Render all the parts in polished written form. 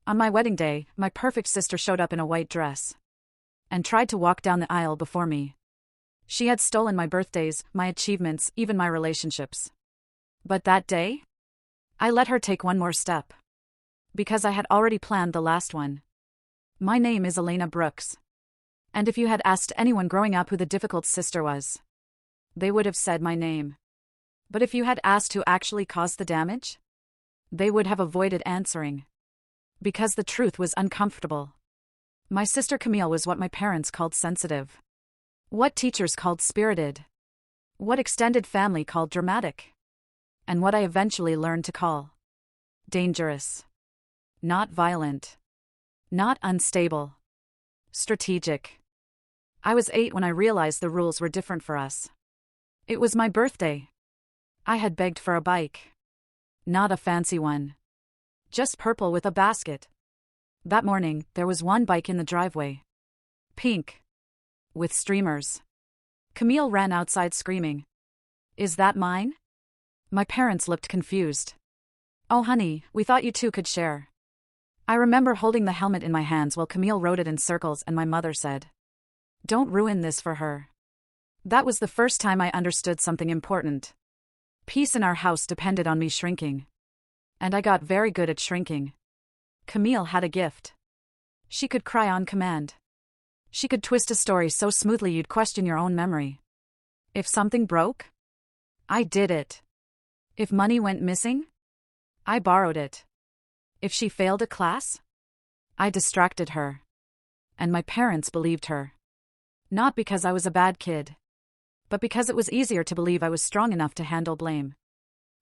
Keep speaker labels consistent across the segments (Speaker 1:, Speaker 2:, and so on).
Speaker 1: On my wedding day, my perfect sister showed up in a white dress and tried to walk down the aisle before me. She had stolen my birthdays, my achievements, even my relationships. But that day, I let her take one more step. Because I had already planned the last one. My name is Elena Brooks. And if you had asked anyone growing up who the difficult sister was, they would have said my name. But if you had asked who actually caused the damage, they would have avoided answering. Because the truth was uncomfortable. My sister Camille was what my parents called sensitive. What teachers called spirited. What extended family called dramatic. And what I eventually learned to call dangerous. Not violent. Not unstable. Strategic. I was 8 when I realized the rules were different for us. It was my birthday. I had begged for a bike. Not a fancy one. Just purple with a basket. That morning, there was one bike in the driveway. Pink. With streamers. Camille ran outside screaming. Is that mine? My parents looked confused. Oh honey, we thought you two could share. I remember holding the helmet in my hands while Camille rode it in circles and my mother said, "Don't ruin this for her." That was the first time I understood something important. Peace in our house depended on me shrinking. And I got very good at shrinking. Camille had a gift. She could cry on command. She could twist a story so smoothly you'd question your own memory. If something broke, I did it. If money went missing, I borrowed it. If she failed a class, I distracted her. And my parents believed her. Not because I was a bad kid, but because it was easier to believe I was strong enough to handle blame.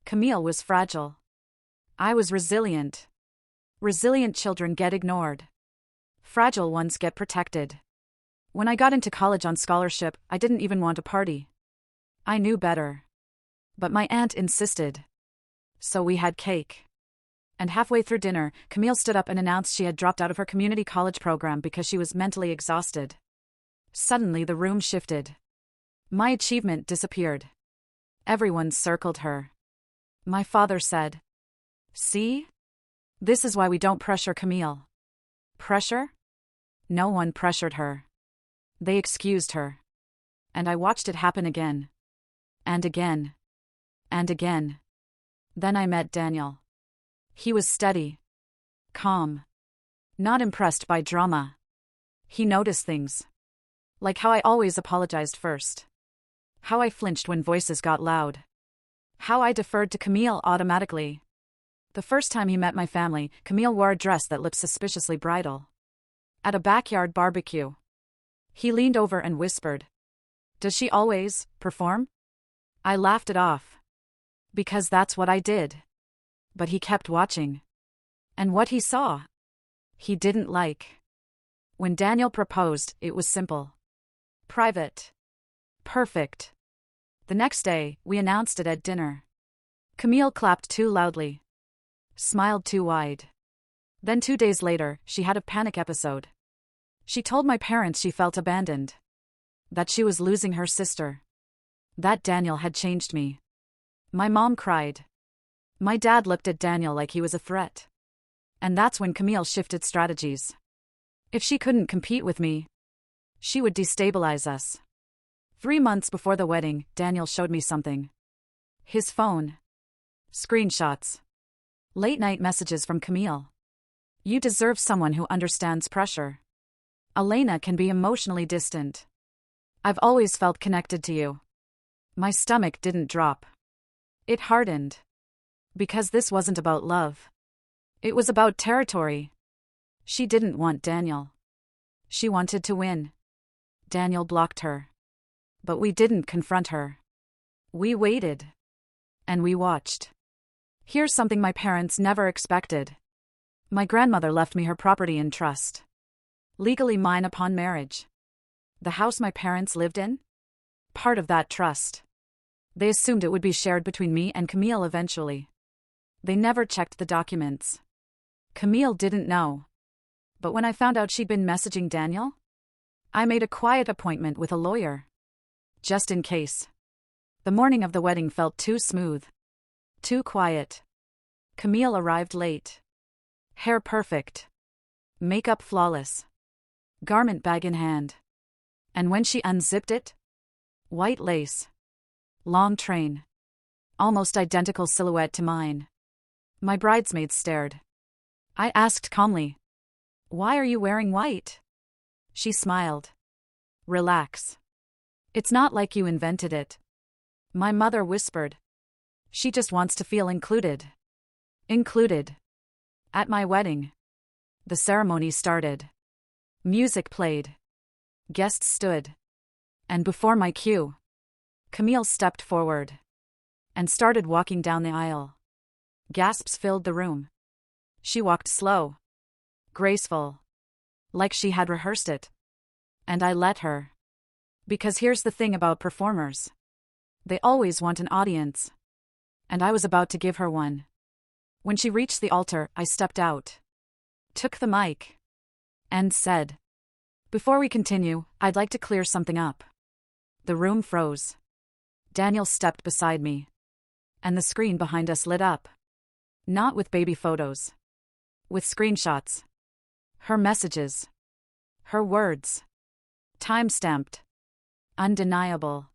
Speaker 1: Camille was fragile. I was resilient. Resilient children get ignored. Fragile ones get protected. When I got into college on scholarship, I didn't even want a party. I knew better. But my aunt insisted. So we had cake. And halfway through dinner, Camille stood up and announced she had dropped out of her community college program because she was mentally exhausted. Suddenly the room shifted. My achievement disappeared. Everyone circled her. My father said, "See? This is why we don't pressure Camille." Pressure? No one pressured her. They excused her. And I watched it happen again. And again. And again. Then I met Daniel. He was steady. Calm. Not impressed by drama. He noticed things. Like how I always apologized first. How I flinched when voices got loud. How I deferred to Camille automatically. The first time he met my family, Camille wore a dress that looked suspiciously bridal. At a backyard barbecue. He leaned over and whispered, "Does she always perform?" I laughed it off. Because that's what I did. But he kept watching. And what he saw, he didn't like. When Daniel proposed, it was simple. Private. Perfect. The next day, we announced it at dinner. Camille clapped too loudly. Smiled too wide. Then 2 days later, she had a panic episode. She told my parents she felt abandoned. That she was losing her sister. That Daniel had changed me. My mom cried. My dad looked at Daniel like he was a threat. And that's when Camille shifted strategies. If she couldn't compete with me, she would destabilize us. 3 months before the wedding, Daniel showed me something. His phone. Screenshots. Late-night messages from Camille. You deserve someone who understands pressure. Elena can be emotionally distant. I've always felt connected to you. My stomach didn't drop. It hardened. Because this wasn't about love. It was about territory. She didn't want Daniel. She wanted to win. Daniel blocked her. But we didn't confront her. We waited. And we watched. Here's something my parents never expected. My grandmother left me her property in trust. Legally mine upon marriage. The house my parents lived in? Part of that trust. They assumed it would be shared between me and Camille eventually. They never checked the documents. Camille didn't know. But when I found out she'd been messaging Daniel, I made a quiet appointment with a lawyer. Just in case. The morning of the wedding felt too smooth. Too quiet. Camille arrived late. Hair perfect. Makeup flawless. Garment bag in hand. And when she unzipped it, white lace. Long train. Almost identical silhouette to mine. My bridesmaids stared. I asked calmly, "Why are you wearing white?" She smiled. "Relax. It's not like you invented it." My mother whispered. "She just wants to feel included." Included. At my wedding. The ceremony started. Music played. Guests stood. And before my cue, Camille stepped forward and started walking down the aisle. Gasps filled the room. She walked slow, graceful, like she had rehearsed it. And I let her. Because here's the thing about performers. They always want an audience. And I was about to give her one. When she reached the altar, I stepped out, took the mic, and said, "Before we continue, I'd like to clear something up." The room froze. Daniel stepped beside me. And the screen behind us lit up. Not with baby photos. With screenshots. Her messages. Her words. Time-stamped. Undeniable.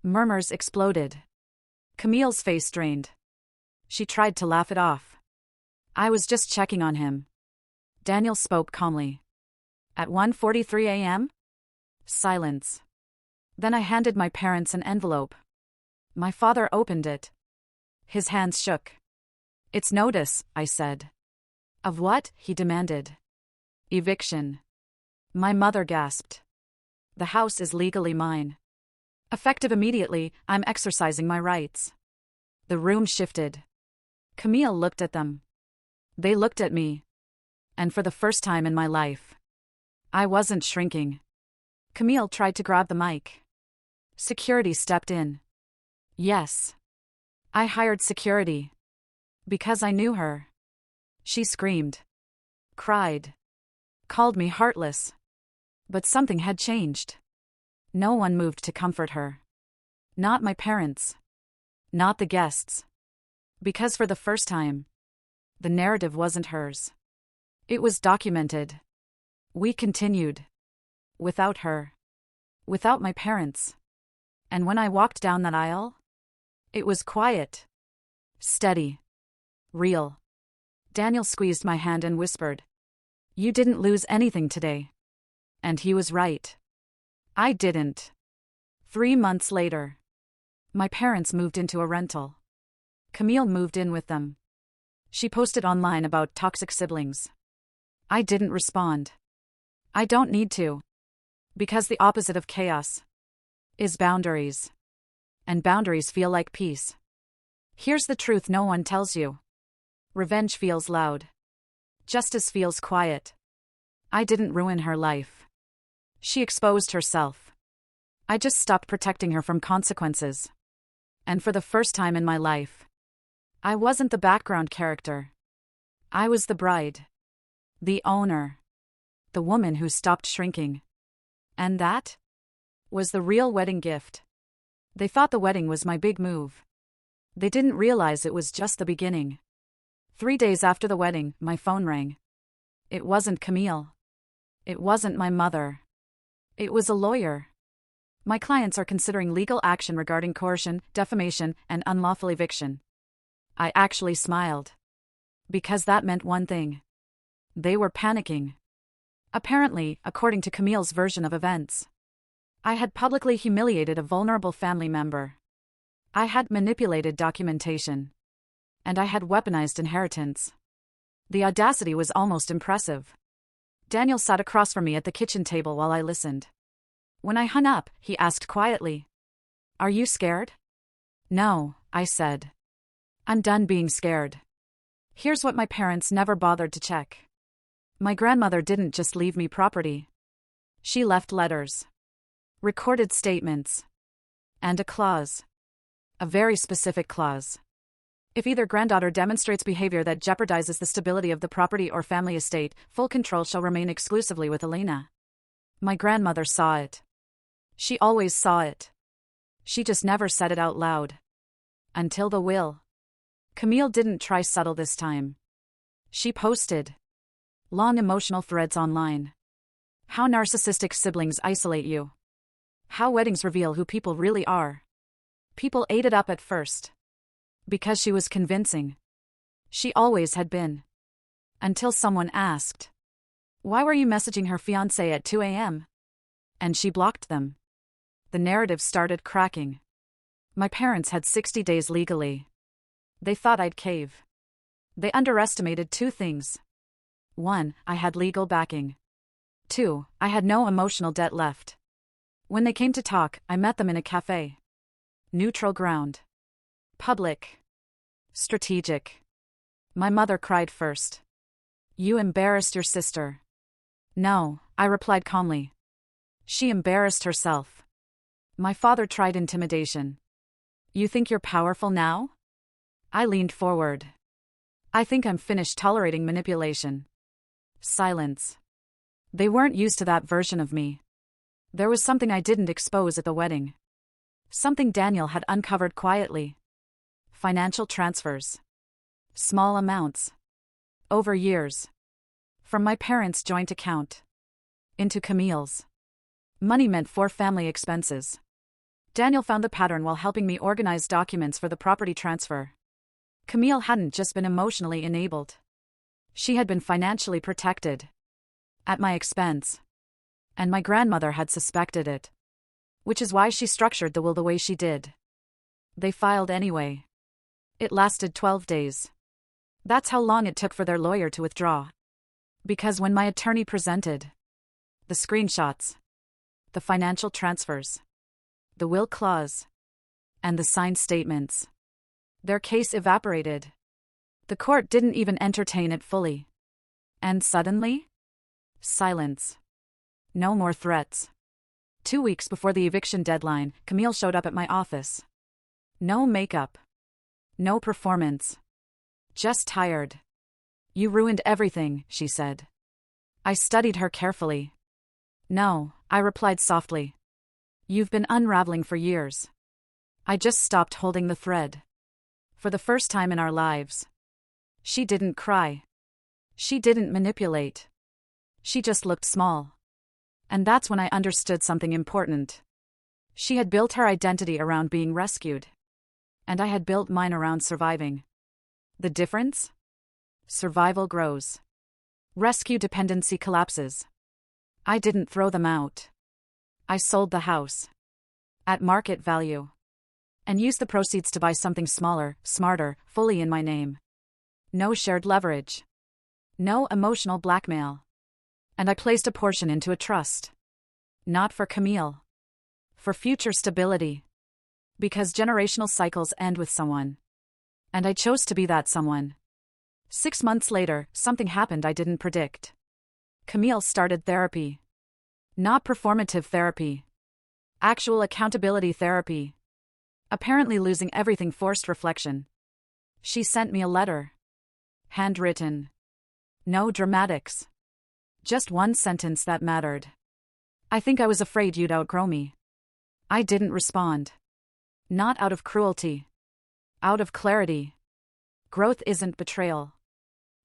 Speaker 1: Murmurs exploded. Camille's face drained. She tried to laugh it off. I was just checking on him. Daniel spoke calmly. At 1:43 a.m.? Silence. Then I handed my parents an envelope. My father opened it. His hands shook. "It's notice," I said. "Of what?" he demanded. "Eviction." My mother gasped. "The house is legally mine. Effective immediately, I'm exercising my rights." The room shifted. Camille looked at them. They looked at me. And for the first time in my life, I wasn't shrinking. Camille tried to grab the mic. Security stepped in. Yes. I hired security. Because I knew her. She screamed. Cried. Called me heartless. But something had changed. No one moved to comfort her. Not my parents. Not the guests. Because for the first time, the narrative wasn't hers. It was documented. We continued. Without her. Without my parents. And when I walked down that aisle, it was quiet. Steady. Real. Daniel squeezed my hand and whispered, "You didn't lose anything today." And he was right. I didn't. 3 months later, my parents moved into a rental. Camille moved in with them. She posted online about toxic siblings. I didn't respond. I don't need to. Because the opposite of chaos is boundaries. And boundaries feel like peace. Here's the truth no one tells you. Revenge feels loud. Justice feels quiet. I didn't ruin her life. She exposed herself. I just stopped protecting her from consequences. And for the first time in my life, I wasn't the background character. I was the bride. The owner. The woman who stopped shrinking. And that was the real wedding gift. They thought the wedding was my big move. They didn't realize it was just the beginning. 3 days after the wedding, my phone rang. It wasn't Camille. It wasn't my mother. It was a lawyer. My clients are considering legal action regarding coercion, defamation, and unlawful eviction. I actually smiled. Because that meant one thing. They were panicking. Apparently, according to Camille's version of events, I had publicly humiliated a vulnerable family member. I had manipulated documentation. And I had weaponized inheritance. The audacity was almost impressive. Daniel sat across from me at the kitchen table while I listened. When I hung up, he asked quietly, "Are you scared?" "No," I said. "I'm done being scared." Here's what my parents never bothered to check. My grandmother didn't just leave me property. She left letters. Recorded statements. And a clause. A very specific clause. If either granddaughter demonstrates behavior that jeopardizes the stability of the property or family estate, full control shall remain exclusively with Elena. My grandmother saw it. She always saw it. She just never said it out loud. Until the will. Camille didn't try subtle this time. She posted. Long emotional threads online. How narcissistic siblings isolate you. How weddings reveal who people really are. People ate it up at first. Because she was convincing. She always had been. Until someone asked, "Why were you messaging her fiancé at 2 a.m.?" And she blocked them. The narrative started cracking. My parents had 60 days legally. They thought I'd cave. They underestimated two things. 1, I had legal backing. 2, I had no emotional debt left. When they came to talk, I met them in a cafe. Neutral ground. Public. Strategic. My mother cried first. "You embarrassed your sister." "No," I replied calmly. "She embarrassed herself." My father tried intimidation. "You think you're powerful now?" I leaned forward. "I think I'm finished tolerating manipulation." Silence. They weren't used to that version of me. There was something I didn't expose at the wedding. Something Daniel had uncovered quietly. Financial transfers. Small amounts. Over years. From my parents' joint account. Into Camille's. Money meant for family expenses. Daniel found the pattern while helping me organize documents for the property transfer. Camille hadn't just been emotionally enabled. She had been financially protected. At my expense. And my grandmother had suspected it. Which is why she structured the will the way she did. They filed anyway. It lasted 12 days. That's how long it took for their lawyer to withdraw. Because when my attorney presented the screenshots, the financial transfers, the will clause, and the signed statements, their case evaporated. The court didn't even entertain it fully. And suddenly? Silence. No more threats. 2 weeks before the eviction deadline, Camille showed up at my office. No makeup. No performance. Just tired. "You ruined everything," she said. I studied her carefully. "No," I replied softly. "You've been unraveling for years." I just stopped holding the thread. For the first time in our lives. She didn't cry. She didn't manipulate. She just looked small. And that's when I understood something important. She had built her identity around being rescued. And I had built mine around surviving. The difference? Survival grows. Rescue dependency collapses. I didn't throw them out. I sold the house. At market value. And used the proceeds to buy something smaller, smarter, fully in my name. No shared leverage. No emotional blackmail. And I placed a portion into a trust. Not for Camille. For future stability. Because generational cycles end with someone. And I chose to be that someone. 6 months later, something happened I didn't predict. Camille started therapy. Not performative therapy. Actual accountability therapy. Apparently losing everything forced reflection. She sent me a letter. Handwritten. No dramatics. Just one sentence that mattered. "I think I was afraid you'd outgrow me." I didn't respond. Not out of cruelty. Out of clarity. Growth isn't betrayal.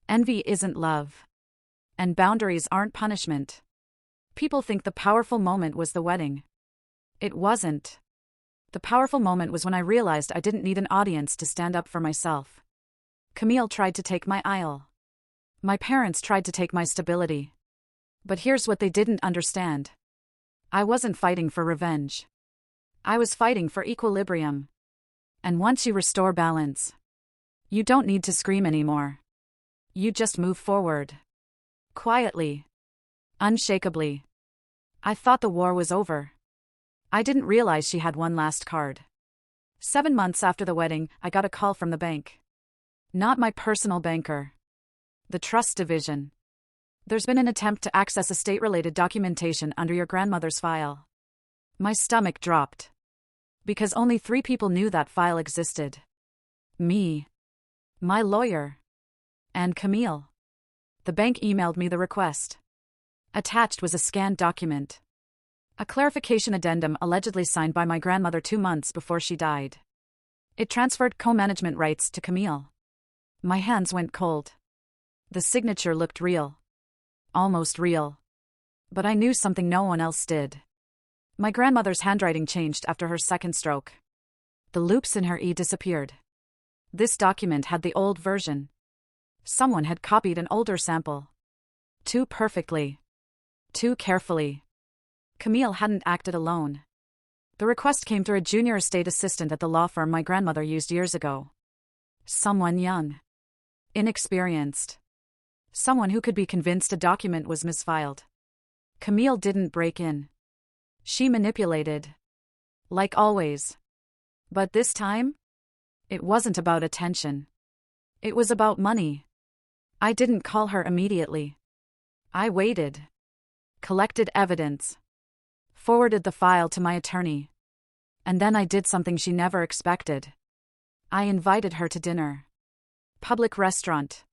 Speaker 1: Envy isn't love. And boundaries aren't punishment. People think the powerful moment was the wedding. It wasn't. The powerful moment was when I realized I didn't need an audience to stand up for myself. Camille tried to take my aisle. My parents tried to take my stability. But here's what they didn't understand. I wasn't fighting for revenge. I was fighting for equilibrium. And once you restore balance, you don't need to scream anymore. You just move forward. Quietly. Unshakably. I thought the war was over. I didn't realize she had one last card. 7 months after the wedding, I got a call from the bank. Not my personal banker. The trust division. "There's been an attempt to access estate-related documentation under your grandmother's file." My stomach dropped. Because only 3 people knew that file existed. Me. My lawyer. And Camille. The bank emailed me the request. Attached was a scanned document. A clarification addendum allegedly signed by my grandmother 2 months before she died. It transferred co-management rights to Camille. My hands went cold. The signature looked real. Almost real. But I knew something no one else did. My grandmother's handwriting changed after her second stroke. The loops in her E disappeared. This document had the old version. Someone had copied an older sample. Too perfectly. Too carefully. Camille hadn't acted alone. The request came through a junior estate assistant at the law firm my grandmother used years ago. Someone young. Inexperienced. Someone who could be convinced a document was misfiled. Camille didn't break in. She manipulated. Like always. But this time? It wasn't about attention. It was about money. I didn't call her immediately. I waited. Collected evidence. Forwarded the file to my attorney. And then I did something she never expected. I invited her to dinner. Public restaurant.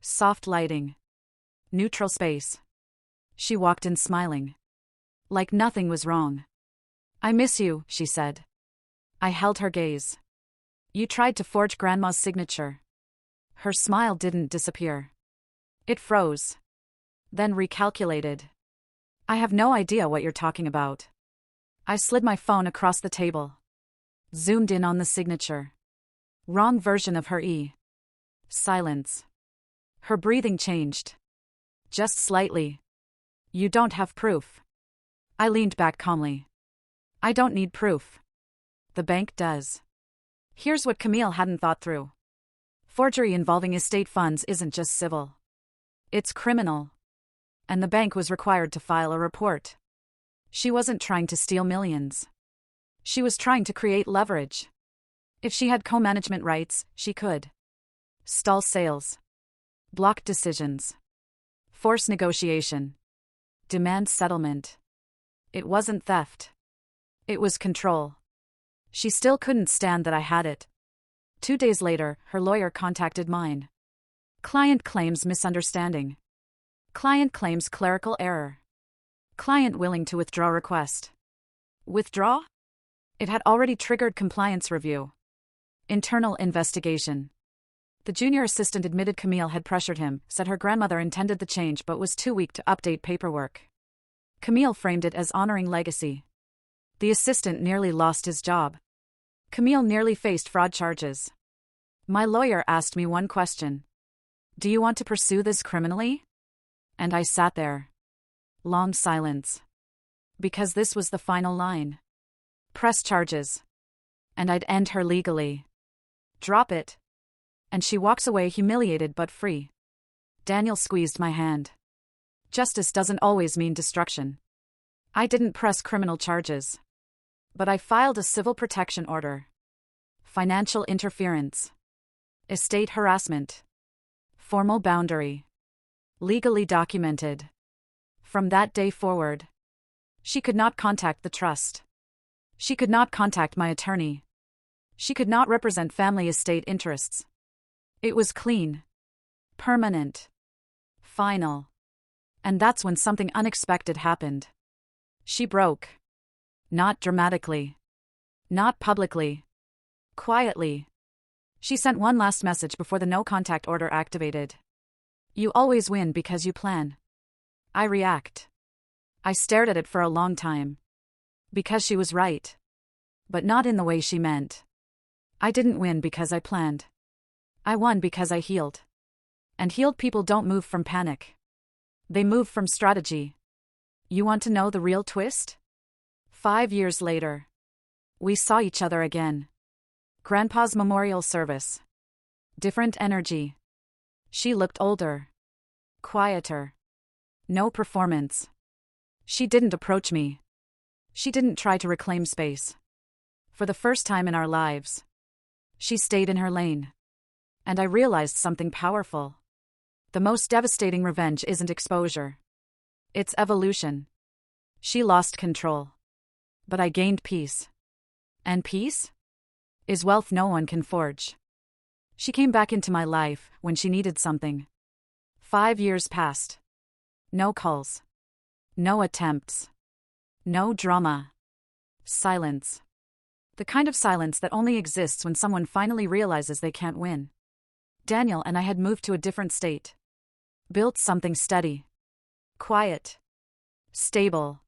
Speaker 1: Soft lighting. Neutral space. She walked in smiling. Like nothing was wrong. "I miss you," she said. I held her gaze. "You tried to forge Grandma's signature." Her smile didn't disappear. It froze. Then recalculated. "I have no idea what you're talking about." I slid my phone across the table. Zoomed in on the signature. Wrong version of her E. Silence. Her breathing changed. Just slightly. "You don't have proof." I leaned back calmly. "I don't need proof. The bank does." Here's what Camille hadn't thought through. Forgery involving estate funds isn't just civil. It's criminal. And the bank was required to file a report. She wasn't trying to steal millions. She was trying to create leverage. If she had co-management rights, she could stall sales, block decisions, force negotiation, demand settlement. It wasn't theft. It was control. She still couldn't stand that I had it. 2 days later, her lawyer contacted mine. Client claims misunderstanding. Client claims clerical error. Client willing to withdraw request. Withdraw? It had already triggered compliance review. Internal investigation. The junior assistant admitted Camille had pressured him, said her grandmother intended the change but was too weak to update paperwork. Camille framed it as honoring legacy. The assistant nearly lost his job. Camille nearly faced fraud charges. My lawyer asked me one question. "Do you want to pursue this criminally?" And I sat there. Long silence. Because this was the final line. Press charges. And I'd end her legally. Drop it. And she walks away humiliated but free. Daniel squeezed my hand. Justice doesn't always mean destruction. I didn't press criminal charges. But I filed a civil protection order. Financial interference. Estate harassment. Formal boundary. Legally documented. From that day forward, she could not contact the trust. She could not contact my attorney. She could not represent family estate interests. It was clean. Permanent. Final. And that's when something unexpected happened. She broke. Not dramatically. Not publicly. Quietly. She sent one last message before the no-contact order activated. "You always win because you plan." I react. I stared at it for a long time. Because she was right. But not in the way she meant. I didn't win because I planned. I won because I healed. And healed people don't move from panic. They move from strategy. You want to know the real twist? 5 years later. We saw each other again. Grandpa's memorial service. Different energy. She looked older. Quieter. No performance. She didn't approach me. She didn't try to reclaim space. For the first time in our lives, she stayed in her lane. And I realized something powerful. The most devastating revenge isn't exposure. It's evolution. She lost control. But I gained peace. And peace? Is wealth no one can forge. She came back into my life when she needed something. 5 years passed. No calls. No attempts. No drama. Silence. The kind of silence that only exists when someone finally realizes they can't win. Daniel and I had moved to a different state. Built something steady. Quiet. Stable.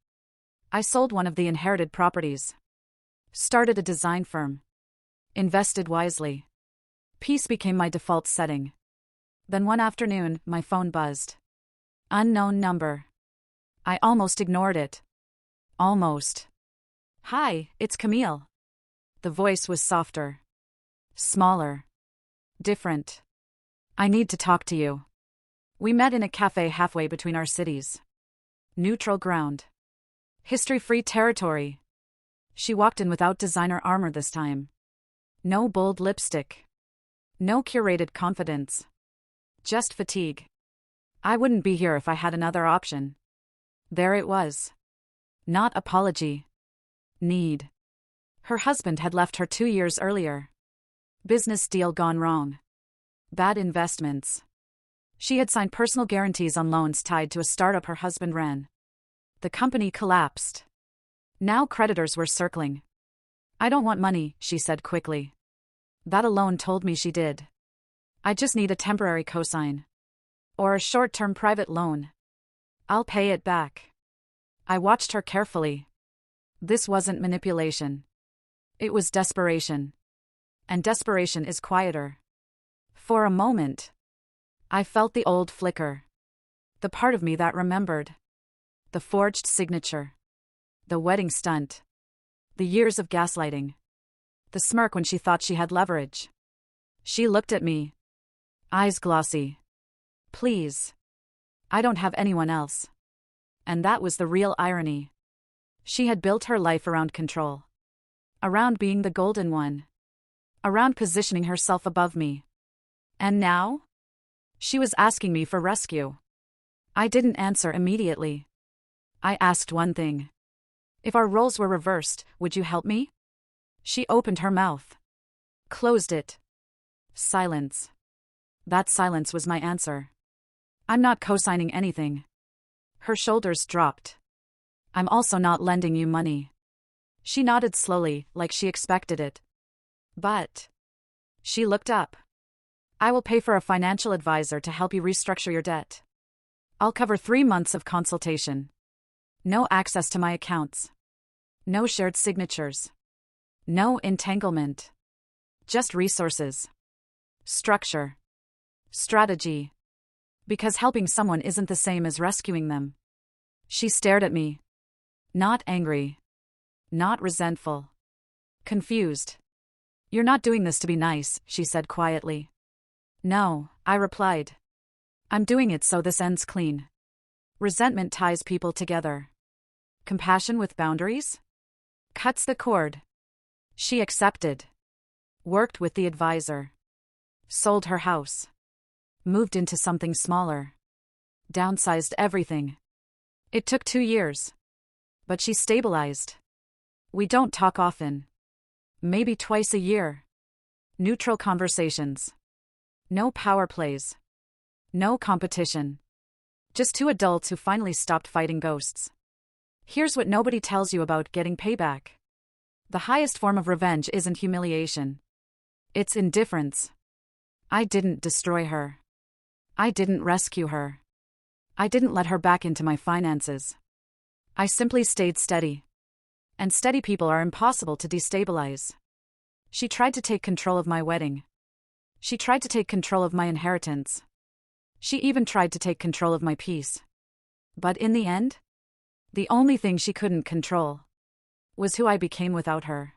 Speaker 1: I sold one of the inherited properties. Started a design firm. Invested wisely. Peace became my default setting. Then one afternoon, my phone buzzed. Unknown number. I almost ignored it. Almost. Hi, it's Camille. The voice was softer. Smaller. Different. I need to talk to you. We met in a cafe halfway between our cities. Neutral ground. History-free territory. She walked in without designer armor this time. No bold lipstick. No curated confidence. Just fatigue. I wouldn't be here if I had another option. There it was. Not apology. Need. Her husband had left her 2 years earlier. Business deal gone wrong. Bad investments. She had signed personal guarantees on loans tied to a startup her husband ran. The company collapsed. Now creditors were circling. I don't want money, she said quickly. That alone told me she did. I just need a temporary cosign. Or a short-term private loan. I'll pay it back. I watched her carefully. This wasn't manipulation. It was desperation. And desperation is quieter. For a moment, I felt the old flicker. The part of me that remembered. The forged signature. The wedding stunt. The years of gaslighting. The smirk when she thought she had leverage. She looked at me. Eyes glossy. Please. I don't have anyone else. And that was the real irony. She had built her life around control. Around being the golden one. Around positioning herself above me. And now? She was asking me for rescue. I didn't answer immediately. I asked one thing. If our roles were reversed, would you help me? She opened her mouth. Closed it. Silence. That silence was my answer. I'm not co-signing anything. Her shoulders dropped. I'm also not lending you money. She nodded slowly, like she expected it. But. She looked up. I will pay for a financial advisor to help you restructure your debt. I'll cover 3 months of consultation. No access to my accounts. No shared signatures. No entanglement. Just resources. Structure. Strategy. Because helping someone isn't the same as rescuing them. She stared at me. Not angry. Not resentful. Confused. You're not doing this to be nice, she said quietly. No, I replied. I'm doing it so this ends clean. Resentment ties people together. Compassion with boundaries? Cuts the cord. She accepted. Worked with the advisor. Sold her house. Moved into something smaller. Downsized everything. It took 2 years. But she stabilized. We don't talk often. Maybe twice a year. Neutral conversations. No power plays. No competition. Just 2 adults who finally stopped fighting ghosts. Here's what nobody tells you about getting payback. The highest form of revenge isn't humiliation. It's indifference. I didn't destroy her. I didn't rescue her. I didn't let her back into my finances. I simply stayed steady. And steady people are impossible to destabilize. She tried to take control of my wedding. She tried to take control of my inheritance. She even tried to take control of my peace. But in the end, the only thing she couldn't control was who I became without her.